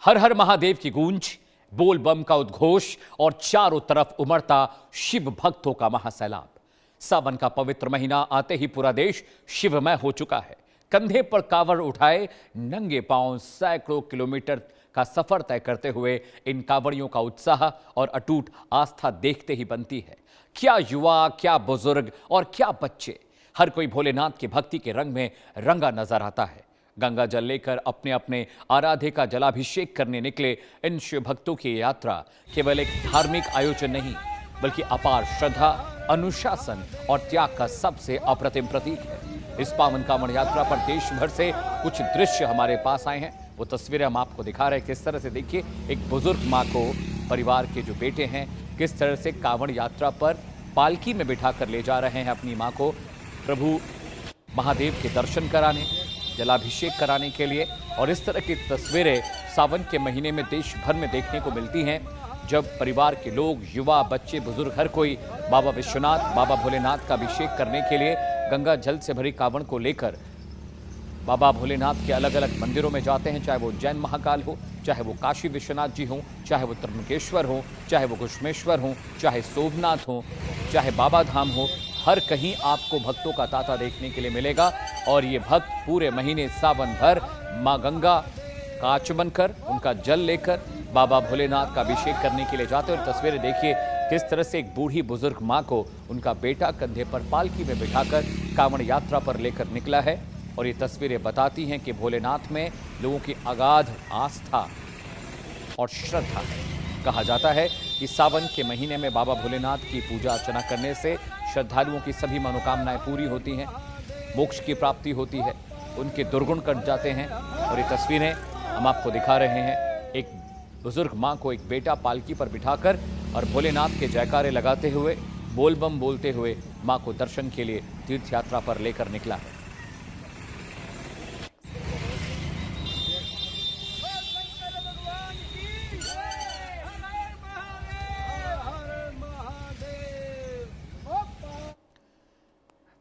हर हर महादेव की गूंज, बोल बम का उद्घोष और चारों तरफ उमड़ता शिव भक्तों का महासैलाब। सावन का पवित्र महीना आते ही पूरा देश शिवमय हो चुका है। कंधे पर कांवड़ उठाए नंगे पांव सैकड़ों किलोमीटर का सफर तय करते हुए इन कांवड़ियों का उत्साह और अटूट आस्था देखते ही बनती है। क्या युवा, क्या बुजुर्ग और क्या बच्चे, हर कोई भोलेनाथ की भक्ति के रंग में रंगा नजर आता है। गंगा जल लेकर अपने अपने आराध्य का जलाभिषेक करने निकले इन शिव भक्तों की यात्रा केवल एक धार्मिक आयोजन नहीं, बल्कि अपार श्रद्धा, अनुशासन और त्याग का सबसे अप्रतिम प्रतीक है। इस पावन कांवड़ यात्रा पर देश भर से कुछ दृश्य हमारे पास आए हैं, वो तस्वीरें हम आपको दिखा रहे हैं। किस तरह से देखिए, एक बुजुर्ग माँ को परिवार के जो बेटे हैं किस तरह से कांवड़ यात्रा पर पालकी में बिठा कर ले जा रहे हैं अपनी माँ को प्रभु महादेव के दर्शन कराने, जलाभिषेक कराने के लिए। और इस तरह की तस्वीरें सावन के महीने में देश भर में देखने को मिलती हैं, जब परिवार के लोग, युवा, बच्चे, बुजुर्ग, हर कोई बाबा विश्वनाथ, बाबा भोलेनाथ का अभिषेक करने के लिए गंगा जल से भरी कांवड़ को लेकर बाबा भोलेनाथ के अलग अलग मंदिरों में जाते हैं। चाहे वो उज्जैन महाकाल हो, चाहे वो काशी विश्वनाथ जी हो, चाहे वो त्र्यंबकेश्वर हो, चाहे वो घुश्मेश्वर हो, चाहे सोमनाथ हो, चाहे बाबा धाम हो, हर कहीं आपको भक्तों का तांता देखने के लिए मिलेगा। और ये भक्त पूरे महीने सावन भर माँ गंगा का आचमन कर, उनका जल लेकर बाबा भोलेनाथ का अभिषेक करने के लिए जाते हैं। और तस्वीरें देखिए किस तरह से एक बूढ़ी बुजुर्ग माँ को उनका बेटा कंधे पर पालकी में बिठाकर कांवड़ यात्रा पर लेकर निकला है। और ये तस्वीरें बताती हैं कि भोलेनाथ में लोगों की अगाध आस्था और श्रद्धा है। कहा जाता है कि सावन के महीने में बाबा भोलेनाथ की पूजा अर्चना करने से श्रद्धालुओं की सभी मनोकामनाएं पूरी होती हैं, मोक्ष की प्राप्ति होती है, उनके दुर्गुण कट जाते हैं। और ये तस्वीरें हम आपको दिखा रहे हैं, एक बुजुर्ग माँ को एक बेटा पालकी पर बिठाकर और भोलेनाथ के जयकारे लगाते हुए, बोल बम बोलते हुए माँ को दर्शन के लिए तीर्थ यात्रा पर लेकर निकला है।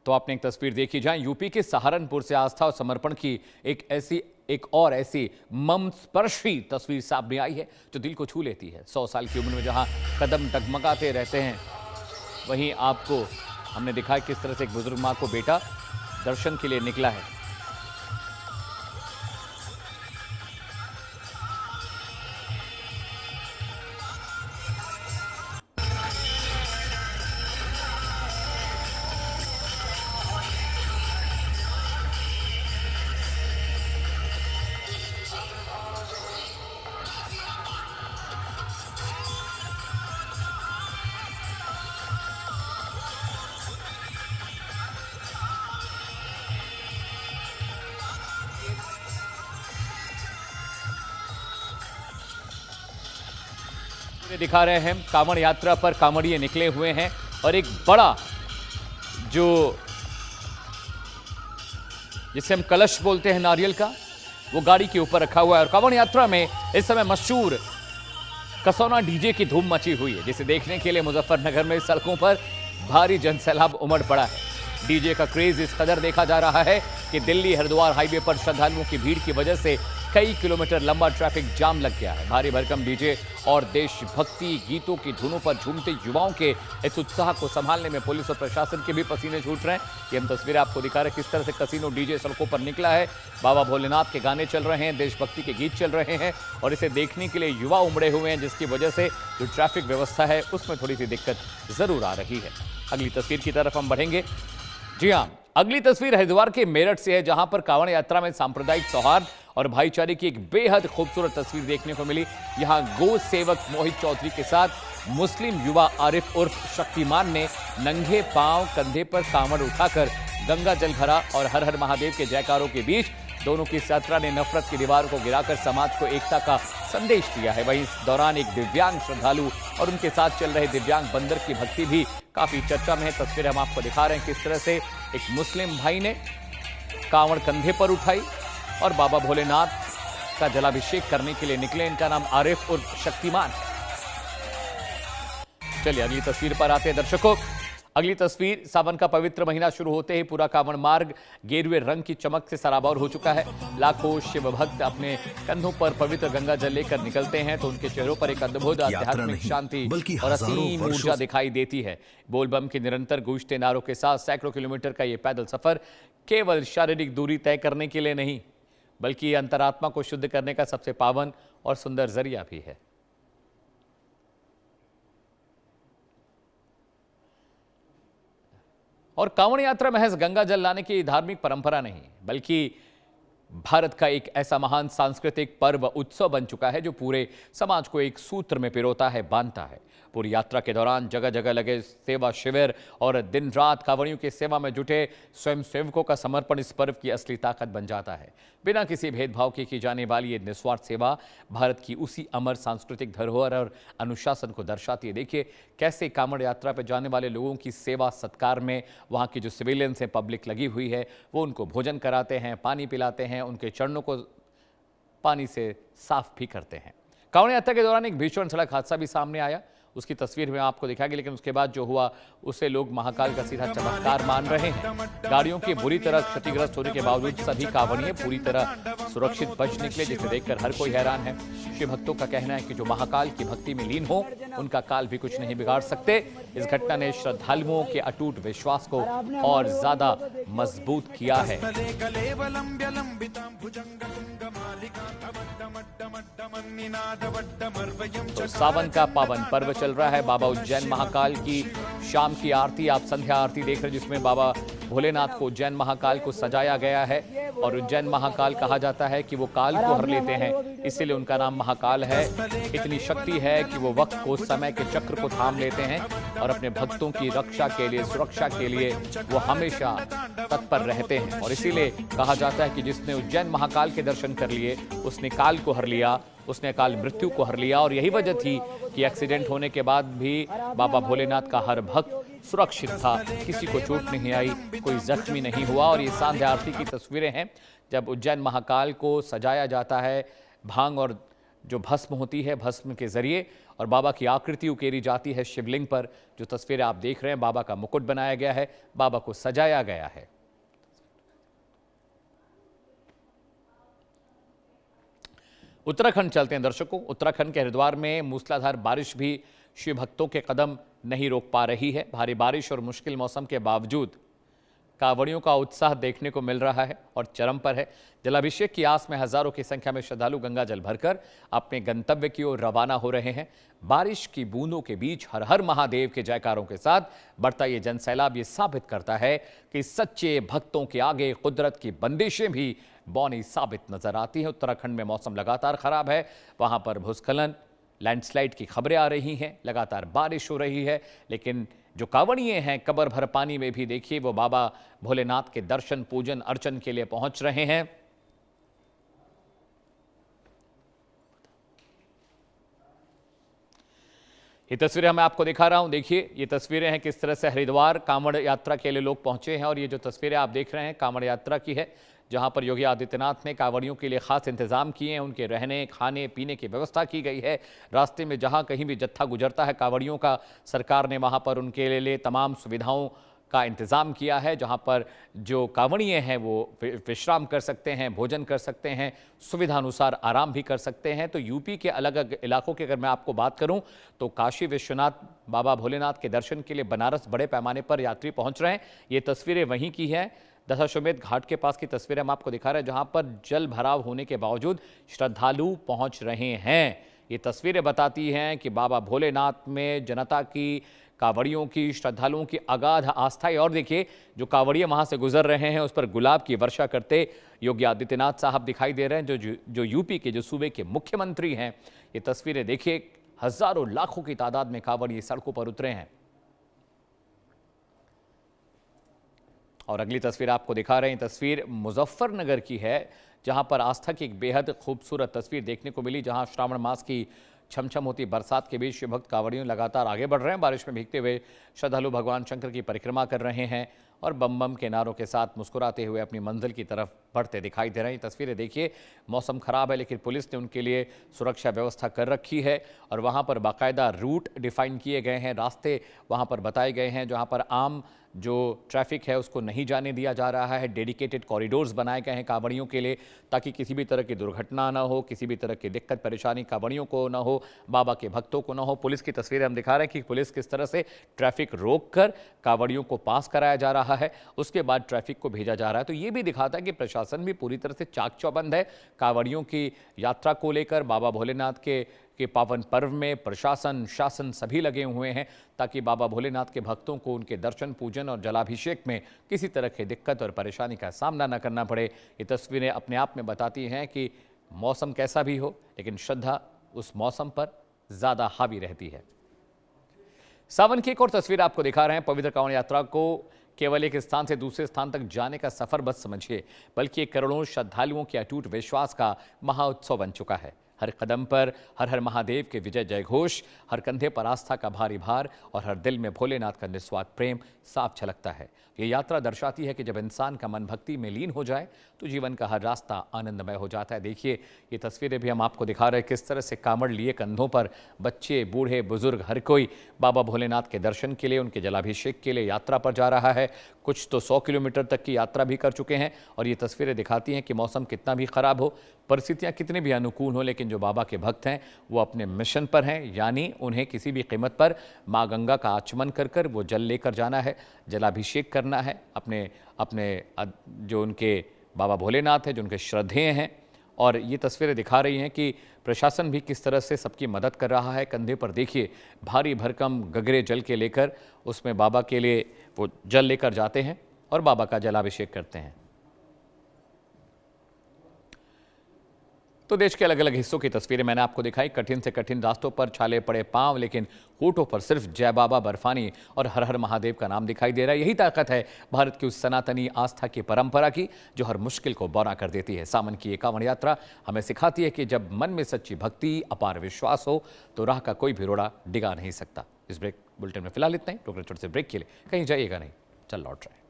तो आपने एक तस्वीर देखी, जहां यूपी के सहारनपुर से आस्था और समर्पण की एक और ऐसी मम स्पर्शी तस्वीर सामने आई है जो दिल को छू लेती है। 100 साल की उम्र में जहां कदम डगमगाते रहते हैं, वहीं आपको हमने दिखाया किस तरह से एक बुजुर्ग मां को बेटा दर्शन के लिए निकला है। दिखा रहे हैं कांवड़ यात्रा पर कांवड़िए निकले हुए हैं और एक बड़ा जो जिसे हम कलश बोलते हैं नारियल का, वो गाड़ी के ऊपर रखा हुआ है। और कांवड़ यात्रा में इस समय मशहूर कसौना डीजे की धूम मची हुई है, जिसे देखने के लिए मुजफ्फरनगर में सड़कों पर भारी जनसैलाब उमड़ पड़ा है। डीजे का क्रेज इस कदर देखा जा रहा है कि दिल्ली हरिद्वार हाईवे पर श्रद्धालुओं की भीड़ की वजह से कई किलोमीटर लंबा ट्रैफिक जाम लग गया है। भारी भरकम डीजे और देशभक्ति गीतों की धुनों पर झूमते युवाओं के इस उत्साह को संभालने में पुलिस और प्रशासन के भी पसीने छूट रहे हैं। ये हम तस्वीरें आपको दिखा रहे हैं किस तरह से कसीनो डीजे सड़कों पर निकला है। बाबा भोलेनाथ के गाने चल रहे हैं, देशभक्ति के गीत चल रहे हैं और इसे देखने के लिए युवा उमड़े हुए हैं, जिसकी वजह से जो ट्रैफिक व्यवस्था है उसमें थोड़ी सी दिक्कत जरूर आ रही है। अगली तस्वीर की तरफ हम बढ़ेंगे। जी हाँ, अगली तस्वीर हरिद्वार के मेरठ से है, जहां पर कांवड़ यात्रा में सांप्रदायिक सौहार्द और भाईचारे की एक बेहद खूबसूरत तस्वीर देखने को मिली। यहां गो सेवक मोहित चौधरी के साथ मुस्लिम युवा आरिफ उर्फ शक्तिमान ने नंगे पांव कंधे पर कांवड़ उठाकर गंगा जल भरा और हर हर महादेव के जयकारों के बीच दोनों की इस यात्रा ने नफरत की दीवारों को गिराकर समाज को एकता का संदेश दिया है। वहीं इस दौरान एक दिव्यांग श्रद्धालु और उनके साथ चल रहे दिव्यांग बंदर की भक्ति भी काफी चर्चा में है। तस्वीरें हम आपको दिखा रहे हैं किस तरह से एक मुस्लिम भाई ने कांवड़ कंधे पर उठाई और बाबा भोलेनाथ का जलाभिषेक करने के लिए निकले। इनका नाम आरिफ उर्फ शक्तिमान। चलिए अगली तस्वीर पर आते हैं दर्शकों। अगली तस्वीर, सावन का पवित्र महीना शुरू होते ही पूरा कांवड़ मार्ग गेरुए रंग की चमक से सराबोर हो चुका है। लाखों शिव भक्त अपने कंधों पर पवित्र गंगा जल लेकर निकलते हैं तो उनके चेहरों पर एक अद्भुत आध्यात्मिक शांति और असीम ऊर्जा दिखाई देती है। बोलबम के निरंतर गूंजते नारों के साथ सैकड़ों किलोमीटर का ये पैदल सफर केवल शारीरिक दूरी तय करने के लिए नहीं, बल्कि अंतरात्मा को शुद्ध करने का सबसे पावन और सुंदर जरिया भी है। और कांवड़ यात्रा महज गंगा जल लाने की धार्मिक परंपरा नहीं, बल्कि भारत का एक ऐसा महान सांस्कृतिक पर्व उत्सव बन चुका है जो पूरे समाज को एक सूत्र में पिरोता है, बांधता है। पूरी यात्रा के दौरान जगह जगह लगे सेवा शिविर और दिन रात कांवड़ियों की सेवा में जुटे स्वयं सेवकों का समर्पण इस पर्व की असली ताकत बन जाता है। बिना किसी भेदभाव के की जाने वाली ये निस्वार्थ सेवा भारत की उसी अमर सांस्कृतिक धरोहर और अनुशासन को दर्शाती है। देखिए कैसे कांवड़ यात्रा पर जाने वाले लोगों की सेवा सत्कार में वहाँ की जो सिविलियंस हैं, पब्लिक लगी हुई है, वो उनको भोजन कराते हैं, पानी पिलाते हैं, उनके चरणों को पानी से साफ भी करते हैं। कांवड़ यात्रा के दौरान एक भीषण सड़क हादसा भी सामने आया, उसकी तस्वीर में आपको दिखाएंगे, लेकिन उसके बाद जो हुआ उसे लोग महाकाल का सीधा चमत्कार मान रहे हैं। गाड़ियों के बुरी तरह क्षतिग्रस्त होने के बावजूद सभी कांवड़िए पूरी तरह सुरक्षित बच निकले, जिसे देखकर हर कोई हैरान है। शिव भक्तों का कहना है कि जो महाकाल की भक्ति में लीन हो उनका काल भी कुछ नहीं बिगाड़ सकते। इस घटना ने श्रद्धालुओं के अटूट विश्वास को और ज्यादा मजबूत किया है। तो सावन का पावन पर्व चल रहा है। बाबा उज्जैन महाकाल की शाम की आरती, आप संध्या आरती देख रहे हैं, जिसमें बाबा भोलेनाथ को, उज्जैन महाकाल को सजाया गया है। और उज्जैन महाकाल कहा जाता है कि वो काल को हर लेते हैं, इसीलिए उनका नाम महाकाल है। इतनी शक्ति है कि वो वक्त को, समय के चक्र को थाम लेते हैं और अपने भक्तों की रक्षा के लिए, सुरक्षा के लिए वो हमेशा तत्पर रहते हैं। और इसीलिए कहा जाता है कि जिसने उज्जैन महाकाल के दर्शन कर लिए उसने काल को हर लिया, उसने अकाल मृत्यु को हर लिया। और यही वजह थी कि एक्सीडेंट होने के बाद भी बाबा भोलेनाथ का हर भक्त सुरक्षित था, किसी को चोट नहीं आई, कोई जख्मी नहीं हुआ। और ये सांध्या आरती की तस्वीरें हैं जब उज्जैन महाकाल को सजाया जाता है, भांग और जो भस्म होती है, भस्म के जरिए, और बाबा की आकृति उकेरी जाती है शिवलिंग पर। जो तस्वीरें आप देख रहे हैं, बाबा का मुकुट बनाया गया है, बाबा को सजाया गया है। उत्तराखंड चलते हैं दर्शकों। उत्तराखंड के हरिद्वार में मूसलाधार बारिश भी शिव भक्तों के कदम नहीं रोक पा रही है। भारी बारिश और मुश्किल मौसम के बावजूद कांवड़ियों का उत्साह देखने को मिल रहा है और चरम पर है। जलाभिषेक की आस में हजारों की संख्या में श्रद्धालु गंगा जल भरकर अपने गंतव्य की ओर रवाना हो रहे हैं। बारिश की बूंदों के बीच हर हर महादेव के जयकारों के साथ बढ़ता ये जनसैलाब ये साबित करता है कि सच्चे भक्तों के आगे कुदरत की बंदिशें भी बौनी साबित नजर आती हैं। उत्तराखंड में मौसम लगातार खराब है, वहां पर भूस्खलन, लैंडस्लाइड की खबरें आ रही हैं, लगातार बारिश हो रही है। लेकिन जो कांवड़िए हैं कबर भर पानी में भी देखिए वो बाबा भोलेनाथ के दर्शन, पूजन, अर्चन के लिए पहुंच रहे हैं। ये तस्वीरें मैं आपको दिखा रहा हूं, देखिए ये तस्वीरें हैं किस तरह से हरिद्वार कांवड़ यात्रा के लिए लोग पहुंचे हैं। और ये जो तस्वीरें आप देख रहे हैं कांवड़ यात्रा की है, जहां पर योगी आदित्यनाथ ने कांवड़ियों के लिए खास इंतजाम किए हैं, उनके रहने, खाने, पीने की व्यवस्था की गई है। रास्ते में जहां कहीं भी जत्था गुजरता है कांवड़ियों का, सरकार ने वहां पर उनके लिए तमाम सुविधाओं का इंतजाम किया है, जहां पर जो कांवड़िए हैं वो विश्राम कर सकते हैं, भोजन कर सकते हैं, सुविधानुसार आराम भी कर सकते हैं। तो यूपी के अलग अलग इलाकों की अगर मैं आपको बात करूं तो काशी विश्वनाथ बाबा भोलेनाथ के दर्शन के लिए बनारस बड़े पैमाने पर यात्री पहुंच रहे हैं। ये तस्वीरें वहीं की हैं, दशाश्वमेध घाट के पास की तस्वीरें हम आपको दिखा रहे हैं, जहां पर जल भराव होने के बावजूद श्रद्धालु पहुंच रहे हैं। ये तस्वीरें बताती हैं कि बाबा भोलेनाथ में जनता की, कांवड़ियों की, श्रद्धालुओं की अगाध आस्था है। और देखिए जो कांवड़िए वहां से गुजर रहे हैं उस पर गुलाब की वर्षा करते योगी आदित्यनाथ साहब दिखाई दे रहे हैं, जो यूपी के, जो सूबे के मुख्यमंत्री हैं। ये तस्वीरें देखिए, हजारों लाखों की तादाद में कांवड़िए सड़कों पर उतरे हैं। और अगली तस्वीर आपको दिखा रहे हैं, तस्वीर मुजफ्फरनगर की है, जहां पर आस्था की एक बेहद खूबसूरत तस्वीर देखने को मिली, जहां श्रावण मास की छमछम होती बरसात के बीच शिव भक्त कांवड़ियों लगातार आगे बढ़ रहे हैं। बारिश में भीगते हुए श्रद्धालु भगवान शंकर की परिक्रमा कर रहे हैं और बम बम के नारों के साथ मुस्कुराते हुए अपनी मंजिल की तरफ बढ़ते दिखाई दे रहे हैं। तस्वीरें देखिए, मौसम खराब है लेकिन पुलिस ने उनके लिए सुरक्षा व्यवस्था कर रखी है और वहां पर बाकायदा रूट डिफाइन किए गए हैं, रास्ते वहां पर बताए गए हैं जहां पर आम जो ट्रैफिक है उसको नहीं जाने दिया जा रहा है। डेडिकेटेड कॉरिडोर्स बनाए गए हैं कांवड़ियों के लिए ताकि किसी भी तरह की दुर्घटना ना हो, किसी भी तरह की दिक्कत परेशानी कांवड़ियों को ना हो, बाबा के भक्तों को ना हो। पुलिस की तस्वीरें हम दिखा रहे हैं कि पुलिस किस तरह से ट्रैफिक रोक कर कांवड़ियों को पास कराया जा रहा है, उसके बाद ट्रैफिक को भेजा जा रहा है। तो ये भी दिखाता है कि प्रशासन भी पूरी तरह से चाक चौबंद है कांवड़ियों की यात्रा को लेकर। बाबा भोलेनाथ के पावन पर्व में प्रशासन शासन सभी लगे हुए हैं ताकि बाबा भोलेनाथ के भक्तों को उनके दर्शन पूजन और जलाभिषेक में किसी तरह की दिक्कत और परेशानी का सामना न करना पड़े। ये तस्वीरें अपने आप में बताती हैं कि मौसम कैसा भी हो लेकिन श्रद्धा उस मौसम पर ज़्यादा हावी रहती है। सावन की एक और तस्वीर आपको दिखा रहे हैं। पवित्र कांवड़ यात्रा को केवल एक स्थान से दूसरे स्थान तक जाने का सफर बस समझिए, बल्कि एक करोड़ों श्रद्धालुओं के अटूट विश्वास का महाउत्सव बन चुका है। हर कदम पर हर हर महादेव के विजय जय घोष, हर कंधे पर आस्था का भारी भार और हर दिल में भोलेनाथ का निस्वार्थ प्रेम साफ झलकता है। ये यात्रा दर्शाती है कि जब इंसान का मन भक्ति में लीन हो जाए तो जीवन का हर रास्ता आनंदमय हो जाता है। देखिए, ये तस्वीरें भी हम आपको दिखा रहे हैं किस तरह से कांवड़ लिए कंधों पर बच्चे, बूढ़े, बुजुर्ग हर कोई बाबा भोलेनाथ के दर्शन के लिए, उनके जलाभिषेक के लिए यात्रा पर जा रहा है। कुछ तो 100 किलोमीटर तक की यात्रा भी कर चुके हैं और ये तस्वीरें दिखाती हैं कि मौसम कितना भी खराब हो, परिस्थितियां कितनी भी अनुकूल हो, लेकिन जो बाबा के भक्त हैं वो अपने मिशन पर हैं, यानी उन्हें किसी भी कीमत पर माँ गंगा का आचमन कर कर वो जल लेकर जाना है, जलाभिषेक करना है अपने जो उनके बाबा भोलेनाथ है, जो उनके श्रद्धेय हैं। और ये तस्वीरें दिखा रही हैं कि प्रशासन भी किस तरह से सबकी मदद कर रहा है। कंधे पर देखिए भारी भरकम गगरे जल के लेकर उसमें बाबा के लिए वो जल लेकर जाते हैं और बाबा का जलाभिषेक करते हैं। तो देश के अलग अलग हिस्सों की तस्वीरें मैंने आपको दिखाई। कठिन से कठिन रास्तों पर छाले पड़े पांव, लेकिन होठों पर सिर्फ जय बाबा बर्फानी और हर हर महादेव का नाम दिखाई दे रहा है। यही ताकत है भारत की उस सनातनी आस्था की परंपरा की जो हर मुश्किल को बौना कर देती है। सावन की ये कांवड़ यात्रा हमें सिखाती है कि जब मन में सच्ची भक्ति, अपार विश्वास हो तो राह का कोई भी रोड़ा डिगा नहीं सकता। इस ब्रेक बुलेटिन में फिलहाल इतना ही। टोकरे छोटे से ब्रेक के लिए कहीं जाइएगा नहीं, चल लौट रहे हैं।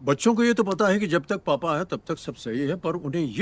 बच्चों को ये तो पता है कि जब तक पापा है तब तक सब सही है, पर उन्हें ये